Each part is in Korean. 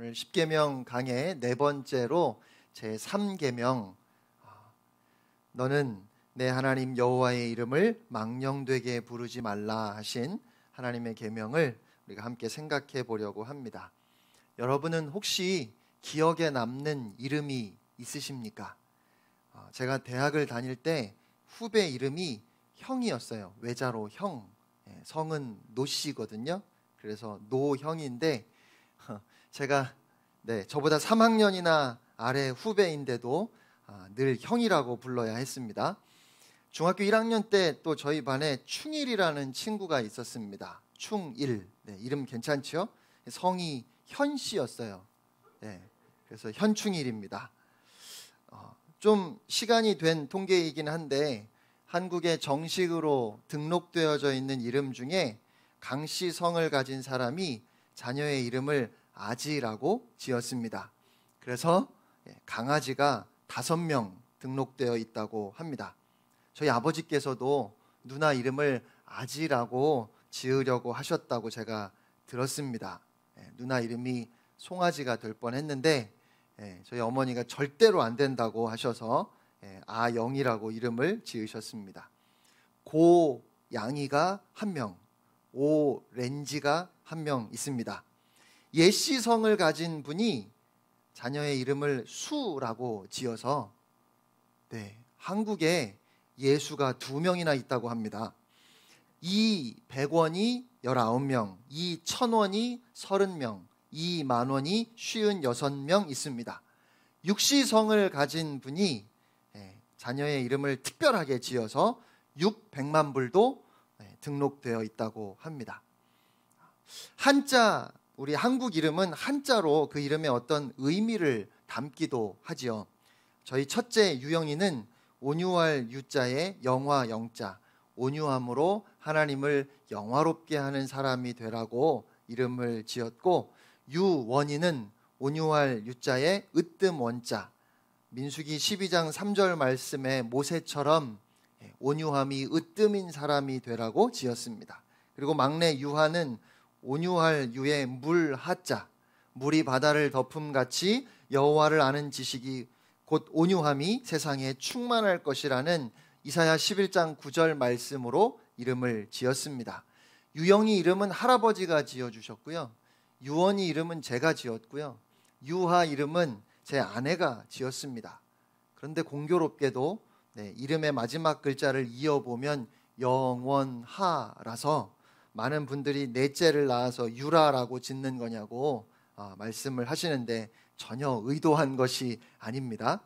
오늘 십계명 강의 네 번째로 제 3계명, 너는 내 하나님 여호와의 이름을 망령되게 부르지 말라 하신 하나님의 계명을 우리가 함께 생각해 보려고 합니다. 여러분은 혹시 기억에 남는 이름이 있으십니까? 제가 대학을 다닐 때 후배 이름이 형이었어요. 외자로 형. 성은 노씨거든요. 그래서 노형인데 제가 저보다 3학년이나 아래 후배인데도 늘 형이라고 불러야 했습니다. 중학교 1학년 때 또 저희 반에 충일이라는 친구가 있었습니다. 충일. 이름 괜찮죠? 성이 현씨였어요. 그래서 현충일입니다. 좀 시간이 된 통계이긴 한데 한국에 정식으로 등록되어져 있는 이름 중에 강씨 성을 가진 사람이 자녀의 이름을 아지라고 지었습니다. 그래서 강아지가 5명 등록되어 있다고 합니다. 저희 아버지께서도 누나 이름을 아지라고 지으려고 하셨다고 제가 들었습니다. 누나 이름이 송아지가 될 뻔했는데 저희 어머니가 절대로 안 된다고 하셔서 아영이라고 이름을 지으셨습니다. 고양이가 1명, 오렌지가 1명 있습니다. 예씨 성을 가진 분이 자녀의 이름을 수라고 지어서 한국에 예수가 2명이나 있다고 합니다. 이 100원이 19명, 이 1000원이 30명, 이 만원이 56명 있습니다. 육시성을 가진 분이 자녀의 이름을 특별하게 지어서 600만 불도 등록되어 있다고 합니다. 한자, 우리 한국 이름은 한자로 그 이름의 어떤 의미를 담기도 하지요. 저희 첫째 유영이는 온유할 유자에 영화 영자, 온유함으로 하나님을 영화롭게 하는 사람이 되라고 이름을 지었고, 유원이는 온유할 유자에 으뜸 원자, 민수기 12장 3절 말씀에 모세처럼 온유함이 으뜸인 사람이 되라고 지었습니다. 그리고 막내 유하는 온유할 유에 물 하자, 물이 바다를 덮음같이 여호와를 아는 지식이 곧 온유함이 세상에 충만할 것이라는 이사야 11장 9절 말씀으로 이름을 지었습니다. 유영이 이름은 할아버지가 지어주셨고요. 유원이 이름은 제가 지었고요. 유하 이름은 제 아내가 지었습니다. 그런데 공교롭게도 이름의 마지막 글자를 이어보면 영원하라서 많은 분들이 넷째를 낳아서 유라라고 짓는 거냐고 말씀을 하시는데 전혀 의도한 것이 아닙니다.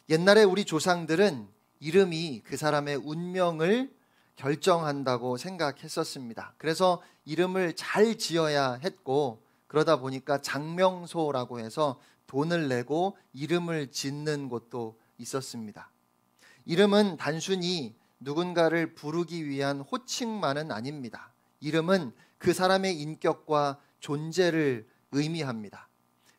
옛날에 우리 조상들은 이름이 그 사람의 운명을 결정한다고 생각했었습니다. 그래서 이름을 잘 지어야 했고, 그러다 보니까 장명소라고 해서 돈을 내고 이름을 짓는 곳도 있었습니다. 이름은 단순히 누군가를 부르기 위한 호칭만은 아닙니다. 이름은 그 사람의 인격과 존재를 의미합니다.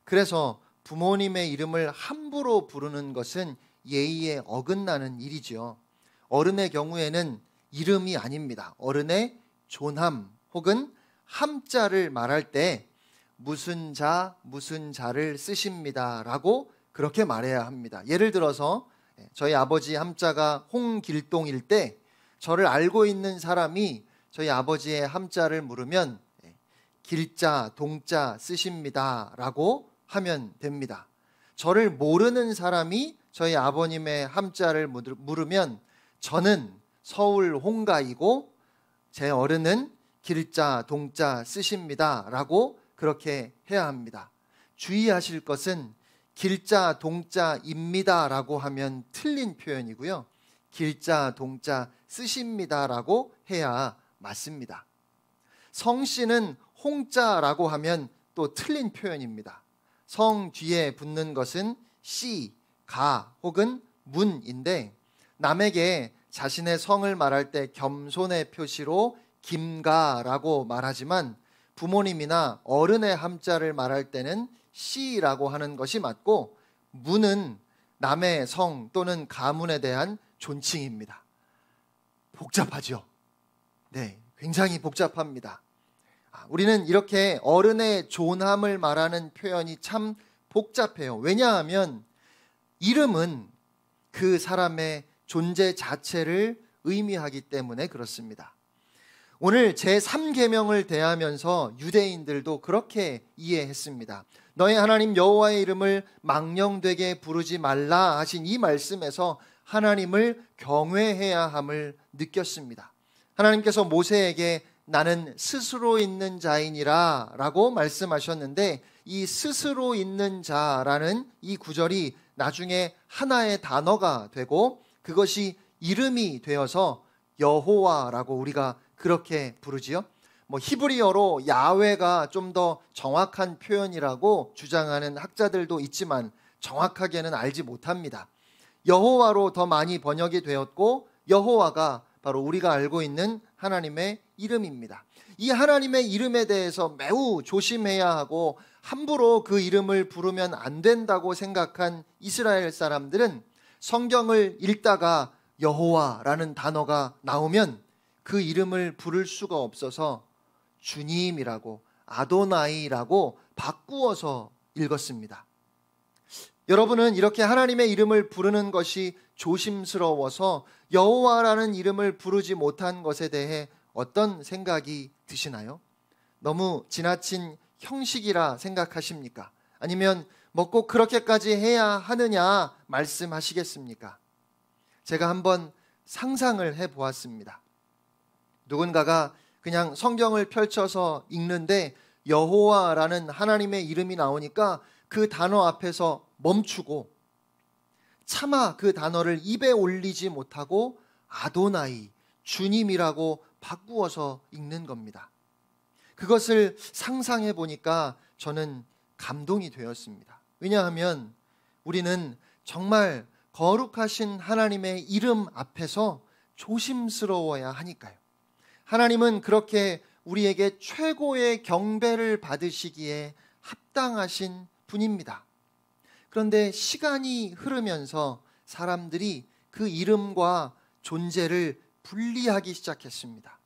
그래서 부모님의 이름을 함부로 부르는 것은 예의에 어긋나는 일이지요. 어른의 경우에는 이름이 아닙니다. 어른의 존함 혹은 함자를 말할 때 무슨 자, 무슨 자를 쓰십니다 라고 그렇게 말해야 합니다. 예를 들어서 저희 아버지 함자가 홍길동일 때 저를 알고 있는 사람이 저희 아버지의 함자를 물으면 길자, 동자 쓰십니다 라고 하면 됩니다. 저를 모르는 사람이 저희 아버님의 함자를 물으면 저는 서울 홍가이고 제 어른은 길자, 동자 쓰십니다 라고 그렇게 해야 합니다. 주의하실 것은 길자, 동자입니다 라고 하면 틀린 표현이고요. 길자, 동자 쓰십니다 라고 해야 맞습니다. 성씨는 홍자라고 하면 또 틀린 표현입니다. 성 뒤에 붙는 것은 씨, 가 혹은 문인데 남에게 자신의 성을 말할 때 겸손의 표시로 김가라고 말하지만 부모님이나 어른의 함자를 말할 때는 씨라고 하는 것이 맞고, 문은 남의 성 또는 가문에 대한 존칭입니다. 복잡하죠? 굉장히 복잡합니다. 우리는 이렇게 어른의 존함을 말하는 표현이 참 복잡해요. 왜냐하면 이름은 그 사람의 존재 자체를 의미하기 때문에 그렇습니다. 오늘 제3계명을 대하면서 유대인들도 그렇게 이해했습니다. 너의 하나님 여호와의 이름을 망령되게 부르지 말라 하신 이 말씀에서 하나님을 경외해야 함을 느꼈습니다. 하나님께서 모세에게 나는 스스로 있는 자이니라 라고 말씀하셨는데, 이 스스로 있는 자라는 이 구절이 나중에 하나의 단어가 되고 그것이 이름이 되어서 여호와라고 우리가 그렇게 부르지요. 히브리어로 야훼가 좀 더 정확한 표현이라고 주장하는 학자들도 있지만 정확하게는 알지 못합니다. 여호와로 더 많이 번역이 되었고 여호와가 바로 우리가 알고 있는 하나님의 이름입니다. 이 하나님의 이름에 대해서 매우 조심해야 하고 함부로 그 이름을 부르면 안 된다고 생각한 이스라엘 사람들은 성경을 읽다가 여호와라는 단어가 나오면 그 이름을 부를 수가 없어서 주님이라고 아도나이라고 바꾸어서 읽었습니다. 여러분은 이렇게 하나님의 이름을 부르는 것이 조심스러워서 여호와라는 이름을 부르지 못한 것에 대해 어떤 생각이 드시나요? 너무 지나친 형식이라 생각하십니까? 아니면 꼭 그렇게까지 해야 하느냐 말씀하시겠습니까? 제가 한번 상상을 해보았습니다. 누군가가 그냥 성경을 펼쳐서 읽는데 여호와라는 하나님의 이름이 나오니까 그 단어 앞에서 멈추고 차마 그 단어를 입에 올리지 못하고 아도나이, 주님이라고 바꾸어서 읽는 겁니다. 그것을 상상해 보니까 저는 감동이 되었습니다. 왜냐하면 우리는 정말 거룩하신 하나님의 이름 앞에서 조심스러워야 하니까요. 하나님은 그렇게 우리에게 최고의 경배를 받으시기에 합당하신 분입니다. 그런데 시간이 흐르면서 사람들이 그 이름과 존재를 분리하기 시작했습니다.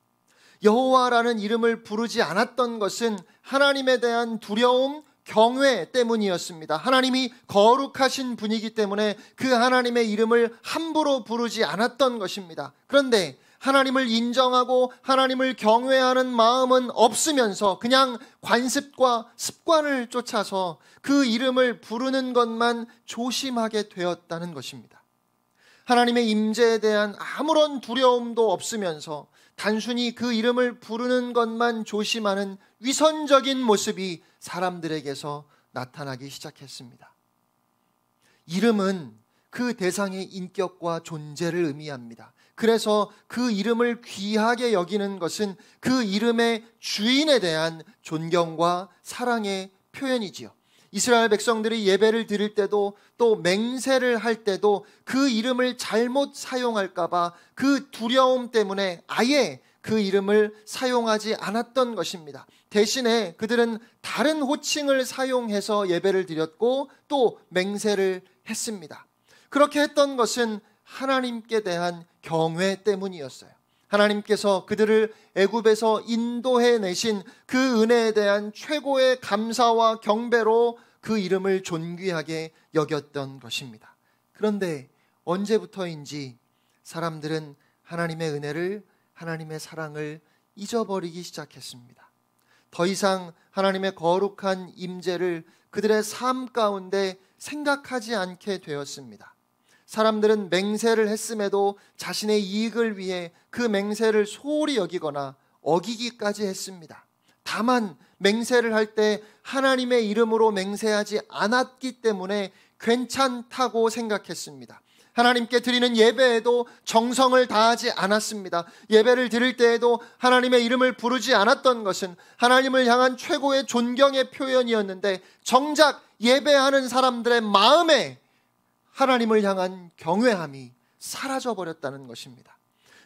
여호와라는 이름을 부르지 않았던 것은 하나님에 대한 두려움, 경외 때문이었습니다. 하나님이 거룩하신 분이기 때문에 그 하나님의 이름을 함부로 부르지 않았던 것입니다. 그런데 하나님을 인정하고 하나님을 경외하는 마음은 없으면서 그냥 관습과 습관을 쫓아서 그 이름을 부르는 것만 조심하게 되었다는 것입니다. 하나님의 임재에 대한 아무런 두려움도 없으면서 단순히 그 이름을 부르는 것만 조심하는 위선적인 모습이 사람들에게서 나타나기 시작했습니다. 이름은 그 대상의 인격과 존재를 의미합니다. 그래서 그 이름을 귀하게 여기는 것은 그 이름의 주인에 대한 존경과 사랑의 표현이지요. 이스라엘 백성들이 예배를 드릴 때도 또 맹세를 할 때도 그 이름을 잘못 사용할까 봐 그 두려움 때문에 아예 그 이름을 사용하지 않았던 것입니다. 대신에 그들은 다른 호칭을 사용해서 예배를 드렸고 또 맹세를 했습니다. 그렇게 했던 것은 하나님께 대한 경외 때문이었어요. 하나님께서 그들을 애굽에서 인도해 내신 그 은혜에 대한 최고의 감사와 경배로 그 이름을 존귀하게 여겼던 것입니다. 그런데 언제부터인지 사람들은 하나님의 은혜를, 하나님의 사랑을 잊어버리기 시작했습니다. 더 이상 하나님의 거룩한 임재를 그들의 삶 가운데 생각하지 않게 되었습니다. 사람들은 맹세를 했음에도 자신의 이익을 위해 그 맹세를 소홀히 여기거나 어기기까지 했습니다. 다만 맹세를 할 때 하나님의 이름으로 맹세하지 않았기 때문에 괜찮다고 생각했습니다. 하나님께 드리는 예배에도 정성을 다하지 않았습니다. 예배를 드릴 때에도 하나님의 이름을 부르지 않았던 것은 하나님을 향한 최고의 존경의 표현이었는데 정작 예배하는 사람들의 마음에 하나님을 향한 경외함이 사라져버렸다는 것입니다.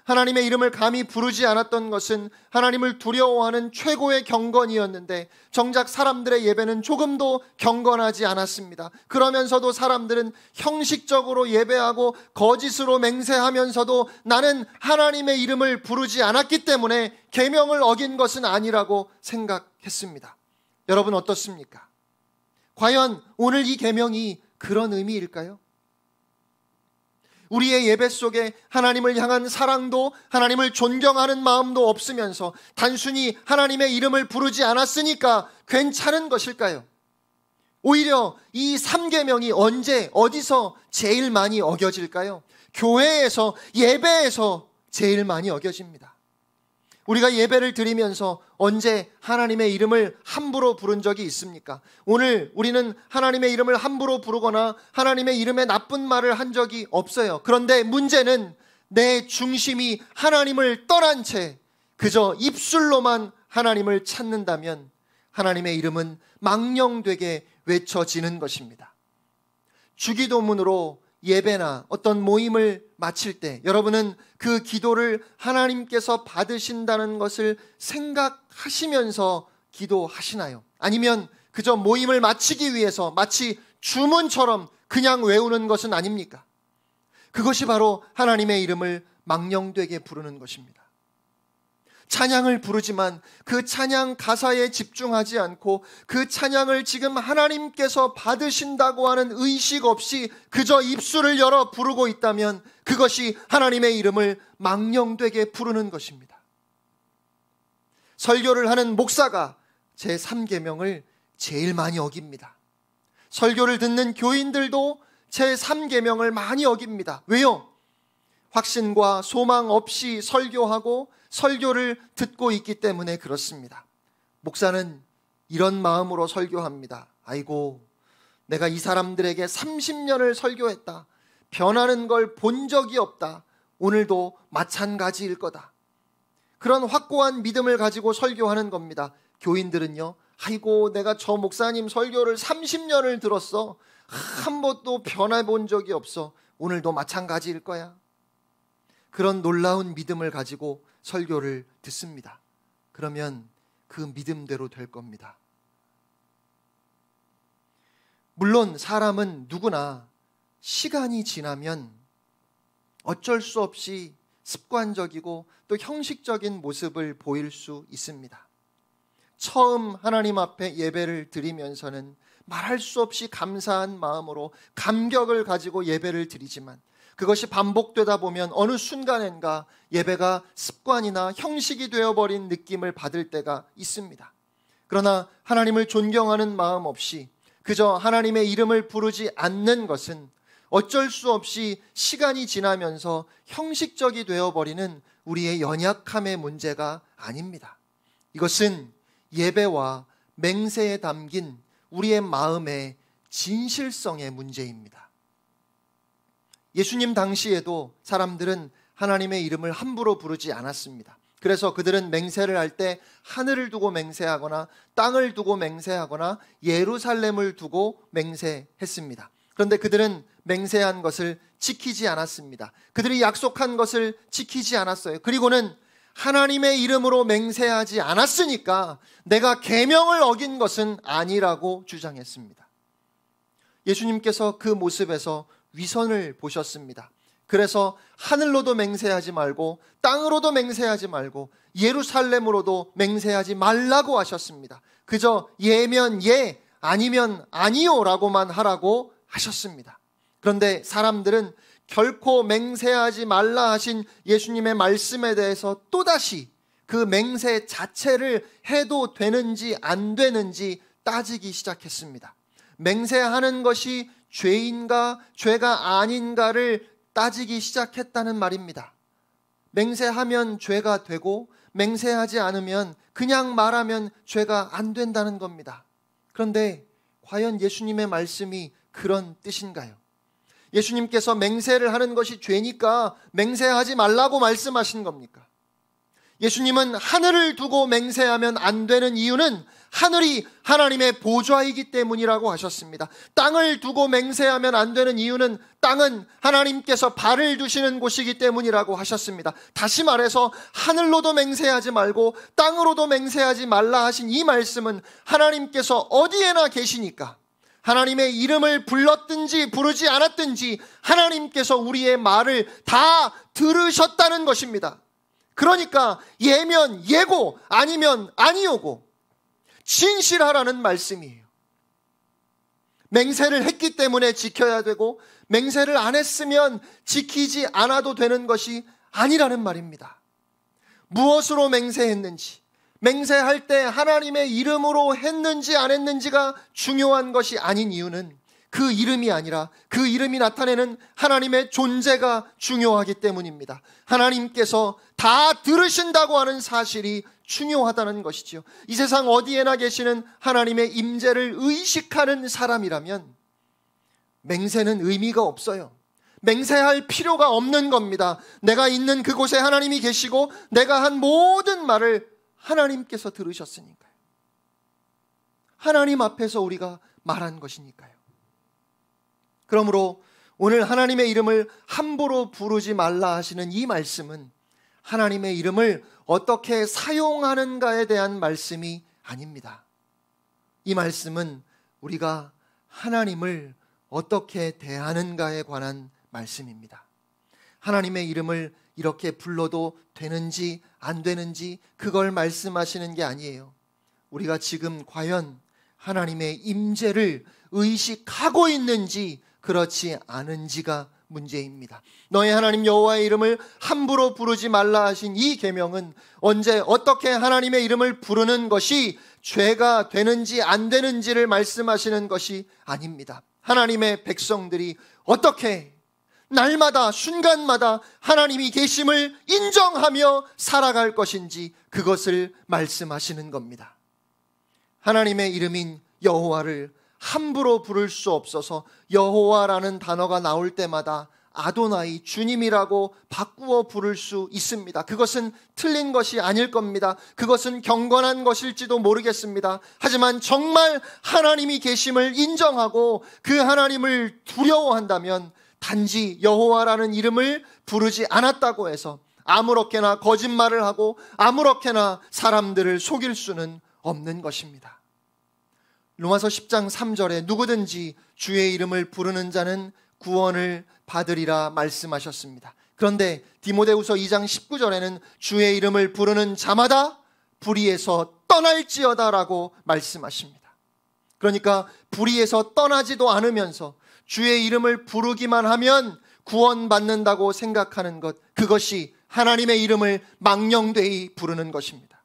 하나님의 이름을 감히 부르지 않았던 것은 하나님을 두려워하는 최고의 경건이었는데 정작 사람들의 예배는 조금도 경건하지 않았습니다. 그러면서도 사람들은 형식적으로 예배하고 거짓으로 맹세하면서도 나는 하나님의 이름을 부르지 않았기 때문에 계명을 어긴 것은 아니라고 생각했습니다. 여러분 어떻습니까? 과연 오늘 이 계명이 그런 의미일까요? 우리의 예배 속에 하나님을 향한 사랑도 하나님을 존경하는 마음도 없으면서 단순히 하나님의 이름을 부르지 않았으니까 괜찮은 것일까요? 오히려 이 3계명이 언제 어디서 제일 많이 어겨질까요? 교회에서, 예배에서 제일 많이 어겨집니다. 우리가 예배를 드리면서 언제 하나님의 이름을 함부로 부른 적이 있습니까? 오늘 우리는 하나님의 이름을 함부로 부르거나 하나님의 이름에 나쁜 말을 한 적이 없어요. 그런데 문제는 내 중심이 하나님을 떠난 채 그저 입술로만 하나님을 찾는다면 하나님의 이름은 망령되게 외쳐지는 것입니다. 주기도문으로 예배나 어떤 모임을 마칠 때 여러분은 그 기도를 하나님께서 받으신다는 것을 생각하시면서 기도하시나요? 아니면 그저 모임을 마치기 위해서 마치 주문처럼 그냥 외우는 것은 아닙니까? 그것이 바로 하나님의 이름을 망령되게 부르는 것입니다. 찬양을 부르지만 그 찬양 가사에 집중하지 않고 그 찬양을 지금 하나님께서 받으신다고 하는 의식 없이 그저 입술을 열어 부르고 있다면 그것이 하나님의 이름을 망령되게 부르는 것입니다. 설교를 하는 목사가 제3계명을 제일 많이 어깁니다. 설교를 듣는 교인들도 제3계명을 많이 어깁니다. 왜요? 확신과 소망 없이 설교하고 설교를 듣고 있기 때문에 그렇습니다. 목사는 이런 마음으로 설교합니다. 아이고, 내가 이 사람들에게 30년을 설교했다. 변하는 걸 본 적이 없다. 오늘도 마찬가지일 거다. 그런 확고한 믿음을 가지고 설교하는 겁니다. 교인들은요, 아이고, 내가 저 목사님 설교를 30년을 들었어. 한 번도 변해본 적이 없어. 오늘도 마찬가지일 거야. 그런 놀라운 믿음을 가지고 설교를 듣습니다. 그러면 그 믿음대로 될 겁니다. 물론 사람은 누구나 시간이 지나면 어쩔 수 없이 습관적이고 또 형식적인 모습을 보일 수 있습니다. 처음 하나님 앞에 예배를 드리면서는 말할 수 없이 감사한 마음으로 감격을 가지고 예배를 드리지만 그것이 반복되다 보면 어느 순간엔가 예배가 습관이나 형식이 되어버린 느낌을 받을 때가 있습니다. 그러나 하나님을 존경하는 마음 없이 그저 하나님의 이름을 부르지 않는 것은 어쩔 수 없이 시간이 지나면서 형식적이 되어버리는 우리의 연약함의 문제가 아닙니다. 이것은 예배와 맹세에 담긴 우리의 마음의 진실성의 문제입니다. 예수님 당시에도 사람들은 하나님의 이름을 함부로 부르지 않았습니다. 그래서 그들은 맹세를 할 때 하늘을 두고 맹세하거나 땅을 두고 맹세하거나 예루살렘을 두고 맹세했습니다. 그런데 그들은 맹세한 것을 지키지 않았습니다. 그들이 약속한 것을 지키지 않았어요. 그리고는 하나님의 이름으로 맹세하지 않았으니까 내가 계명을 어긴 것은 아니라고 주장했습니다. 예수님께서 그 모습에서 위선을 보셨습니다. 그래서 하늘로도 맹세하지 말고 땅으로도 맹세하지 말고 예루살렘으로도 맹세하지 말라고 하셨습니다. 그저 예면 예, 아니면 아니요라고만 하라고 하셨습니다. 그런데 사람들은 결코 맹세하지 말라 하신 예수님의 말씀에 대해서 또다시 그 맹세 자체를 해도 되는지 안 되는지 따지기 시작했습니다. 맹세하는 것이 죄인가 죄가 아닌가를 따지기 시작했다는 말입니다. 맹세하면 죄가 되고 맹세하지 않으면 그냥 말하면 죄가 안 된다는 겁니다. 그런데 과연 예수님의 말씀이 그런 뜻인가요? 예수님께서 맹세를 하는 것이 죄니까 맹세하지 말라고 말씀하신 겁니까? 예수님은 하늘을 두고 맹세하면 안 되는 이유는 하늘이 하나님의 보좌이기 때문이라고 하셨습니다. 땅을 두고 맹세하면 안 되는 이유는 땅은 하나님께서 발을 두시는 곳이기 때문이라고 하셨습니다. 다시 말해서 하늘로도 맹세하지 말고 땅으로도 맹세하지 말라 하신 이 말씀은 하나님께서 어디에나 계시니까, 하나님의 이름을 불렀든지 부르지 않았든지 하나님께서 우리의 말을 다 들으셨다는 것입니다. 그러니까 예면 예고, 아니면 아니오고 진실하라는 말씀이에요. 맹세를 했기 때문에 지켜야 되고, 맹세를 안 했으면 지키지 않아도 되는 것이 아니라는 말입니다. 무엇으로 맹세했는지, 맹세할 때 하나님의 이름으로 했는지 안 했는지가 중요한 것이 아닌 이유는 그 이름이 아니라 그 이름이 나타내는 하나님의 존재가 중요하기 때문입니다. 하나님께서 다 들으신다고 하는 사실이 중요하다는 것이지요. 이 세상 어디에나 계시는 하나님의 임재를 의식하는 사람이라면 맹세는 의미가 없어요. 맹세할 필요가 없는 겁니다. 내가 있는 그곳에 하나님이 계시고 내가 한 모든 말을 하나님께서 들으셨으니까요. 하나님 앞에서 우리가 말한 것이니까요. 그러므로 오늘 하나님의 이름을 함부로 부르지 말라 하시는 이 말씀은 하나님의 이름을 어떻게 사용하는가에 대한 말씀이 아닙니다. 이 말씀은 우리가 하나님을 어떻게 대하는가에 관한 말씀입니다. 하나님의 이름을 이렇게 불러도 되는지 안 되는지 그걸 말씀하시는 게 아니에요. 우리가 지금 과연 하나님의 임재를 의식하고 있는지 그렇지 않은지가 문제입니다. 너의 하나님 여호와의 이름을 함부로 부르지 말라 하신 이 계명은 언제 어떻게 하나님의 이름을 부르는 것이 죄가 되는지 안 되는지를 말씀하시는 것이 아닙니다. 하나님의 백성들이 어떻게 날마다 순간마다 하나님이 계심을 인정하며 살아갈 것인지 그것을 말씀하시는 겁니다. 하나님의 이름인 여호와를 함부로 부를 수 없어서 여호와라는 단어가 나올 때마다 아도나이, 주님이라고 바꾸어 부를 수 있습니다. 그것은 틀린 것이 아닐 겁니다. 그것은 경건한 것일지도 모르겠습니다. 하지만 정말 하나님이 계심을 인정하고 그 하나님을 두려워한다면 단지 여호와라는 이름을 부르지 않았다고 해서 아무렇게나 거짓말을 하고 아무렇게나 사람들을 속일 수는 없는 것입니다. 로마서 10장 3절에 누구든지 주의 이름을 부르는 자는 구원을 받으리라 말씀하셨습니다. 그런데 디모데후서 2장 19절에는 주의 이름을 부르는 자마다 불의에서 떠날지어다라고 말씀하십니다. 그러니까 불의에서 떠나지도 않으면서 주의 이름을 부르기만 하면 구원받는다고 생각하는 것, 그것이 하나님의 이름을 망령되이 부르는 것입니다.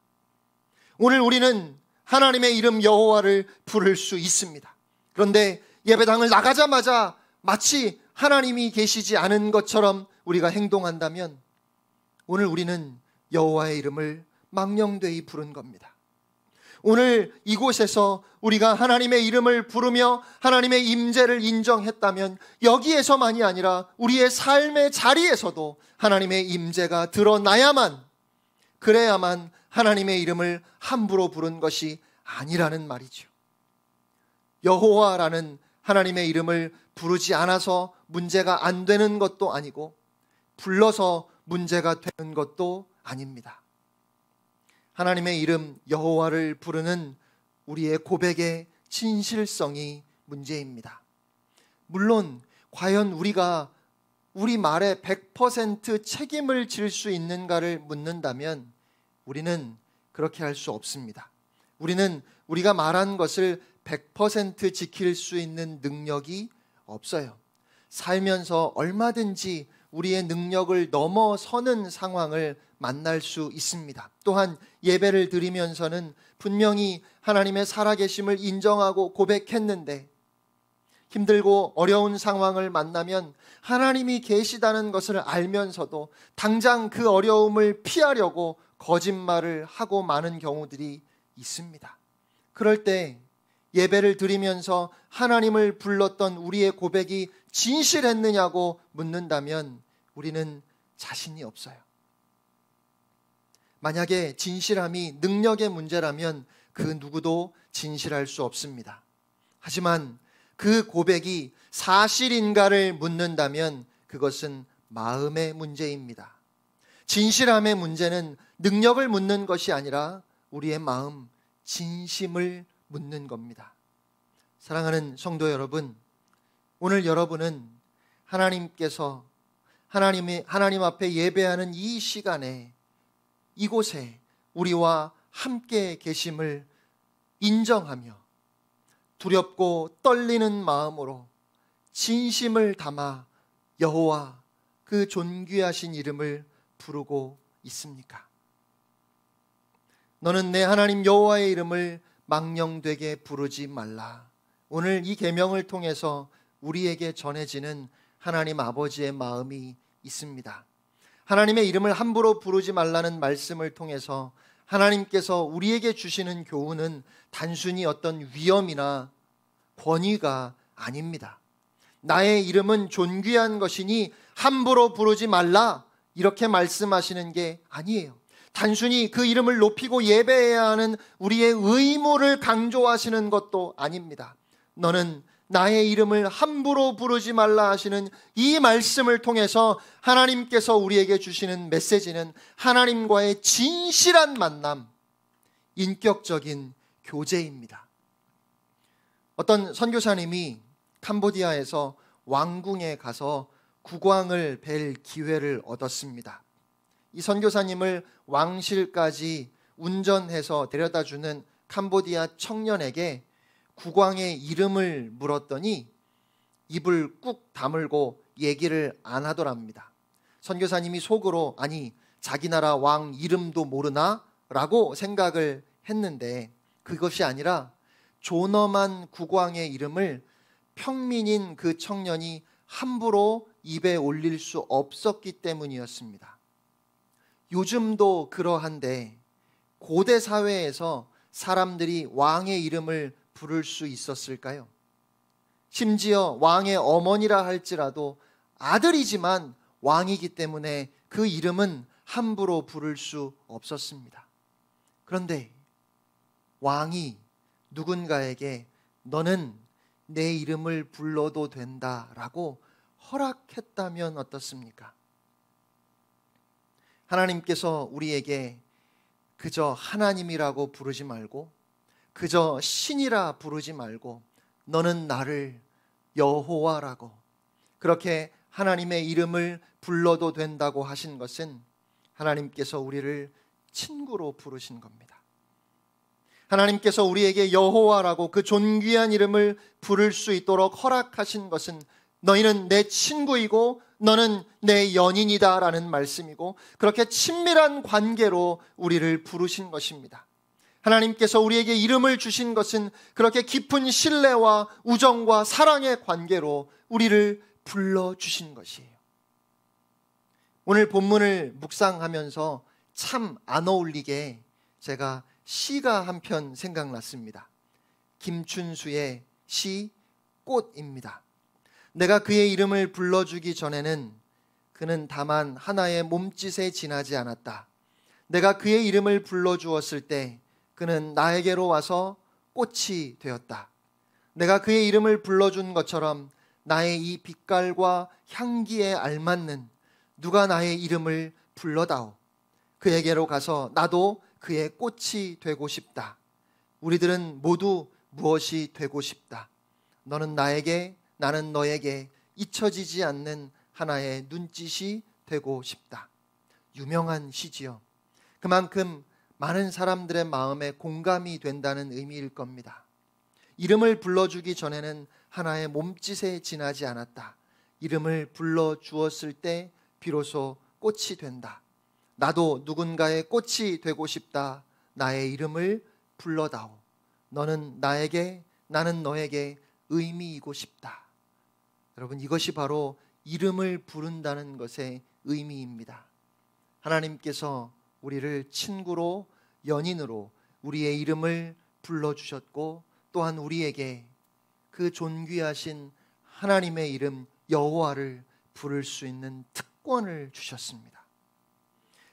오늘 우리는 하나님의 이름 여호와를 부를 수 있습니다. 그런데 예배당을 나가자마자 마치 하나님이 계시지 않은 것처럼 우리가 행동한다면 오늘 우리는 여호와의 이름을 망령되이 부른 겁니다. 오늘 이곳에서 우리가 하나님의 이름을 부르며 하나님의 임재를 인정했다면 여기에서만이 아니라 우리의 삶의 자리에서도 하나님의 임재가 드러나야만, 그래야만 하나님의 이름을 함부로 부른 것이 아니라는 말이죠. 여호와라는 하나님의 이름을 부르지 않아서 문제가 안 되는 것도 아니고 불러서 문제가 되는 것도 아닙니다. 하나님의 이름 여호와를 부르는 우리의 고백의 진실성이 문제입니다. 물론 과연 우리가 우리 말에 100% 책임을 질 수 있는가를 묻는다면 우리는 그렇게 할 수 없습니다. 우리는 우리가 말한 것을 100% 지킬 수 있는 능력이 없어요. 살면서 얼마든지 우리의 능력을 넘어서는 상황을 만날 수 있습니다. 또한 예배를 드리면서는 분명히 하나님의 살아계심을 인정하고 고백했는데 힘들고 어려운 상황을 만나면 하나님이 계시다는 것을 알면서도 당장 그 어려움을 피하려고 거짓말을 하고 마는 경우들이 있습니다. 그럴 때 예배를 드리면서 하나님을 불렀던 우리의 고백이 진실했느냐고 묻는다면 우리는 자신이 없어요. 만약에 진실함이 능력의 문제라면 그 누구도 진실할 수 없습니다. 하지만 그 고백이 사실인가를 묻는다면 그것은 마음의 문제입니다. 진실함의 문제는 능력을 묻는 것이 아니라 우리의 마음, 진심을 묻는 겁니다. 사랑하는 성도 여러분, 오늘 여러분은 하나님께서 하나님 앞에 예배하는 이 시간에 이곳에 우리와 함께 계심을 인정하며 두렵고 떨리는 마음으로 진심을 담아 여호와 그 존귀하신 이름을 부르고 있습니까? 너는 내 하나님 여호와의 이름을 망령되게 부르지 말라. 오늘 이 계명을 통해서 우리에게 전해지는 하나님 아버지의 마음이 있습니다. 하나님의 이름을 함부로 부르지 말라는 말씀을 통해서 하나님께서 우리에게 주시는 교훈은 단순히 어떤 위엄이나 권위가 아닙니다. 나의 이름은 존귀한 것이니 함부로 부르지 말라, 이렇게 말씀하시는 게 아니에요. 단순히 그 이름을 높이고 예배해야 하는 우리의 의무를 강조하시는 것도 아닙니다. 너는 나의 이름을 함부로 부르지 말라 하시는 이 말씀을 통해서 하나님께서 우리에게 주시는 메시지는 하나님과의 진실한 만남, 인격적인 교제입니다. 어떤 선교사님이 캄보디아에서 왕궁에 가서 국왕을 뵐 기회를 얻었습니다. 이 선교사님을 왕실까지 운전해서 데려다주는 캄보디아 청년에게 국왕의 이름을 물었더니 입을 꾹 다물고 얘기를 안 하더랍니다. 선교사님이 속으로 아니 자기 나라 왕 이름도 모르나? 라고 생각을 했는데 그것이 아니라 존엄한 국왕의 이름을 평민인 그 청년이 함부로 입에 올릴 수 없었기 때문이었습니다. 요즘도 그러한데 고대 사회에서 사람들이 왕의 이름을 부를 수 있었을까요? 심지어 왕의 어머니라 할지라도 아들이지만 왕이기 때문에 그 이름은 함부로 부를 수 없었습니다. 그런데 왕이 누군가에게 너는 내 이름을 불러도 된다라고 허락했다면 어떻습니까? 하나님께서 우리에게 그저 하나님이라고 부르지 말고 그저 신이라 부르지 말고 너는 나를 여호와라고 그렇게 하나님의 이름을 불러도 된다고 하신 것은 하나님께서 우리를 친구로 부르신 겁니다. 하나님께서 우리에게 여호와라고 그 존귀한 이름을 부를 수 있도록 허락하신 것은 너희는 내 친구이고 너는 내 연인이다 라는 말씀이고 그렇게 친밀한 관계로 우리를 부르신 것입니다. 하나님께서 우리에게 이름을 주신 것은 그렇게 깊은 신뢰와 우정과 사랑의 관계로 우리를 불러주신 것이에요. 오늘 본문을 묵상하면서 참 안 어울리게 제가 시가 한 편 생각났습니다. 김춘수의 시 꽃입니다. 내가 그의 이름을 불러주기 전에는 그는 다만 하나의 몸짓에 지나지 않았다. 내가 그의 이름을 불러주었을 때 그는 나에게로 와서 꽃이 되었다. 내가 그의 이름을 불러준 것처럼 나의 이 빛깔과 향기에 알맞는 누가 나의 이름을 불러다오. 그에게로 가서 나도 그의 꽃이 되고 싶다. 우리들은 모두 무엇이 되고 싶다. 너는 나에게, 나는 너에게 잊혀지지 않는 하나의 눈짓이 되고 싶다. 유명한 시지요. 그만큼 많은 사람들의 마음에 공감이 된다는 의미일 겁니다. 이름을 불러주기 전에는 하나의 몸짓에 지나지 않았다. 이름을 불러주었을 때 비로소 꽃이 된다. 나도 누군가의 꽃이 되고 싶다. 나의 이름을 불러다오. 너는 나에게, 나는 너에게 의미이고 싶다. 여러분, 이것이 바로 이름을 부른다는 것의 의미입니다. 하나님께서 우리를 친구로, 연인으로 우리의 이름을 불러주셨고 또한 우리에게 그 존귀하신 하나님의 이름 여호와를 부를 수 있는 특권을 주셨습니다.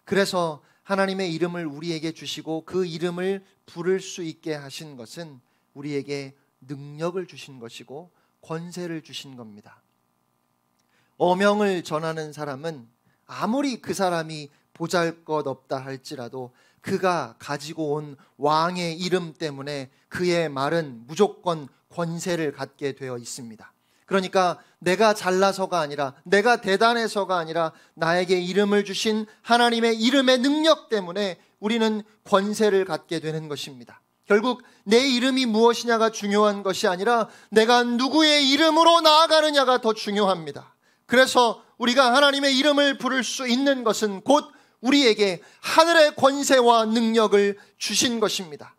그래서 하나님의 이름을 우리에게 주시고 그 이름을 부를 수 있게 하신 것은 우리에게 능력을 주신 것이고 권세를 주신 겁니다. 어명을 전하는 사람은 아무리 그 사람이 보잘것없다 할지라도 그가 가지고 온 왕의 이름 때문에 그의 말은 무조건 권세를 갖게 되어 있습니다. 그러니까 내가 잘나서가 아니라, 내가 대단해서가 아니라 나에게 이름을 주신 하나님의 이름의 능력 때문에 우리는 권세를 갖게 되는 것입니다. 결국 내 이름이 무엇이냐가 중요한 것이 아니라 내가 누구의 이름으로 나아가느냐가 더 중요합니다. 그래서 우리가 하나님의 이름을 부를 수 있는 것은 곧 우리에게 하늘의 권세와 능력을 주신 것입니다.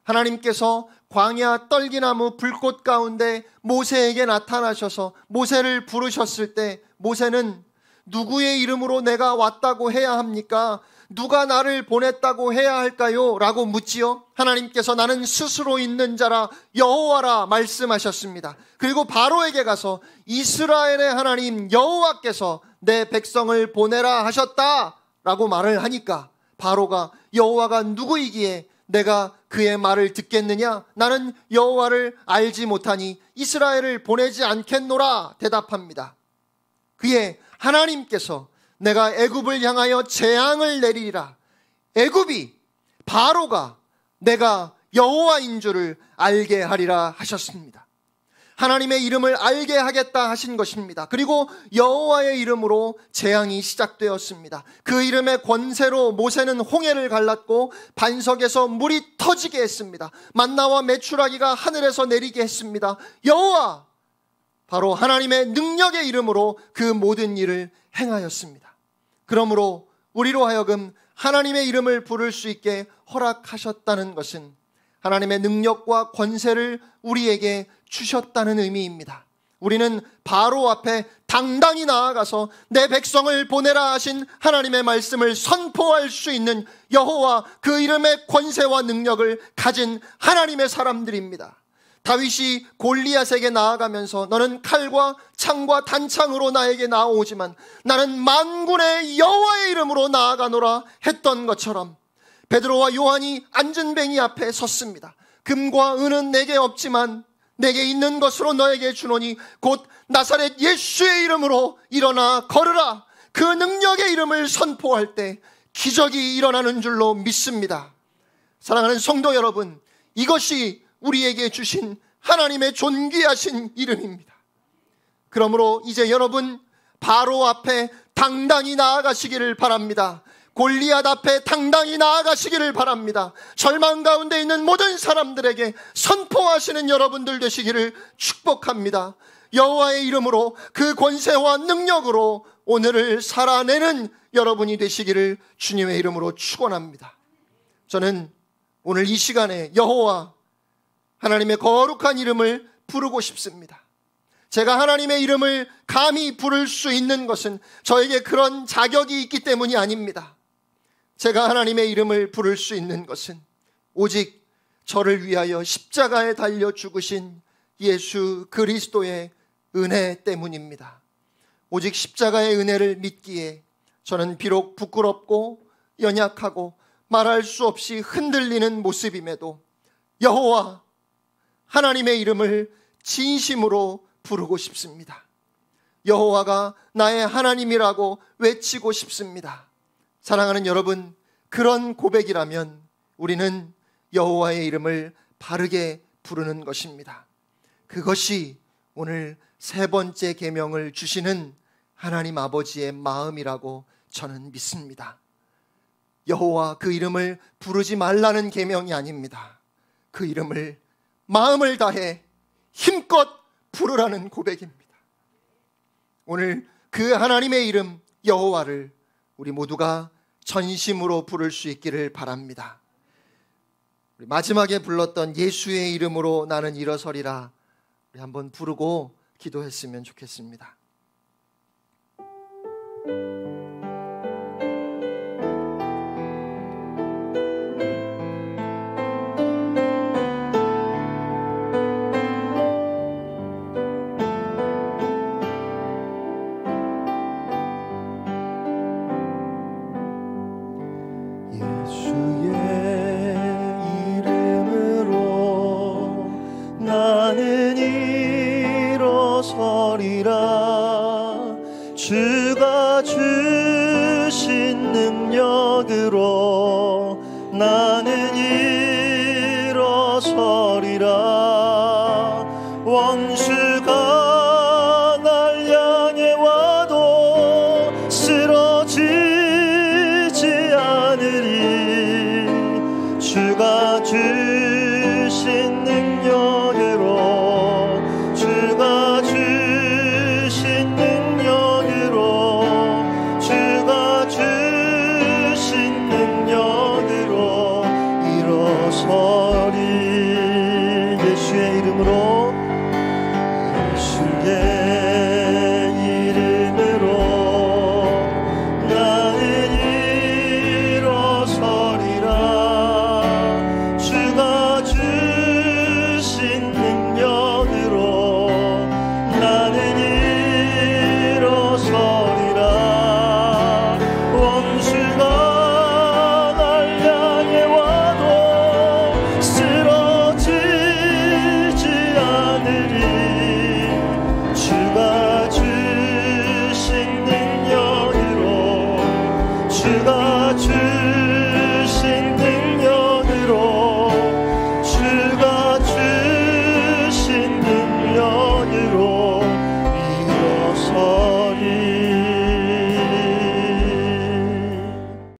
하나님께서 광야 떨기나무 불꽃 가운데 모세에게 나타나셔서 모세를 부르셨을 때 모세는 누구의 이름으로 내가 왔다고 해야 합니까? 누가 나를 보냈다고 해야 할까요? 라고 묻지요. 하나님께서 나는 스스로 있는 자라 여호와라 말씀하셨습니다. 그리고 바로에게 가서 이스라엘의 하나님 여호와께서 내 백성을 보내라 하셨다 라고 말을 하니까 바로가 여호와가 누구이기에 내가 그의 말을 듣겠느냐? 나는 여호와를 알지 못하니 이스라엘을 보내지 않겠노라 대답합니다. 그의 하나님께서 내가 애굽을 향하여 재앙을 내리리라. 애굽이 바로가 내가 여호와인 줄을 알게 하리라 하셨습니다. 하나님의 이름을 알게 하겠다 하신 것입니다. 그리고 여호와의 이름으로 재앙이 시작되었습니다. 그 이름의 권세로 모세는 홍해를 갈랐고 반석에서 물이 터지게 했습니다. 만나와 메추라기가 하늘에서 내리게 했습니다. 여호와, 바로 하나님의 능력의 이름으로 그 모든 일을 행하였습니다. 그러므로 우리로 하여금 하나님의 이름을 부를 수 있게 허락하셨다는 것은 하나님의 능력과 권세를 우리에게 주셨다는 의미입니다. 우리는 바로 앞에 당당히 나아가서 내 백성을 보내라 하신 하나님의 말씀을 선포할 수 있는 여호와 그 이름의 권세와 능력을 가진 하나님의 사람들입니다. 다윗이 골리앗에게 나아가면서 너는 칼과 창과 단창으로 나에게 나오지만 나는 만군의 여호와의 이름으로 나아가노라 했던 것처럼 베드로와 요한이 안전뱅이 앞에 섰습니다. 금과 은은 내게 없지만 내게 있는 것으로 너에게 주노니 곧 나사렛 예수의 이름으로 일어나 걸으라. 그 능력의 이름을 선포할 때 기적이 일어나는 줄로 믿습니다. 사랑하는 성도 여러분, 이것이 우리에게 주신 하나님의 존귀하신 이름입니다. 그러므로 이제 여러분 바로 앞에 당당히 나아가시기를 바랍니다. 골리앗 앞에 당당히 나아가시기를 바랍니다. 절망 가운데 있는 모든 사람들에게 선포하시는 여러분들 되시기를 축복합니다. 여호와의 이름으로 그 권세와 능력으로 오늘을 살아내는 여러분이 되시기를 주님의 이름으로 축원합니다. 저는 오늘 이 시간에 여호와 하나님의 거룩한 이름을 부르고 싶습니다. 제가 하나님의 이름을 감히 부를 수 있는 것은 저에게 그런 자격이 있기 때문이 아닙니다. 제가 하나님의 이름을 부를 수 있는 것은 오직 저를 위하여 십자가에 달려 죽으신 예수 그리스도의 은혜 때문입니다. 오직 십자가의 은혜를 믿기에 저는 비록 부끄럽고 연약하고 말할 수 없이 흔들리는 모습임에도 여호와 하나님의 이름을 진심으로 부르고 싶습니다. 여호와가 나의 하나님이라고 외치고 싶습니다. 사랑하는 여러분, 그런 고백이라면 우리는 여호와의 이름을 바르게 부르는 것입니다. 그것이 오늘 세 번째 계명을 주시는 하나님 아버지의 마음이라고 저는 믿습니다. 여호와 그 이름을 부르지 말라는 계명이 아닙니다. 그 이름을 마음을 다해 힘껏 부르라는 고백입니다. 오늘 그 하나님의 이름 여호와를 우리 모두가 전심으로 부를 수 있기를 바랍니다. 우리 마지막에 불렀던 예수의 이름으로 나는 일어서리라, 우리 한번 부르고 기도했으면 좋겠습니다. 일어서리라. 주가 주신 능력으로 나는 일어서리라. 원수가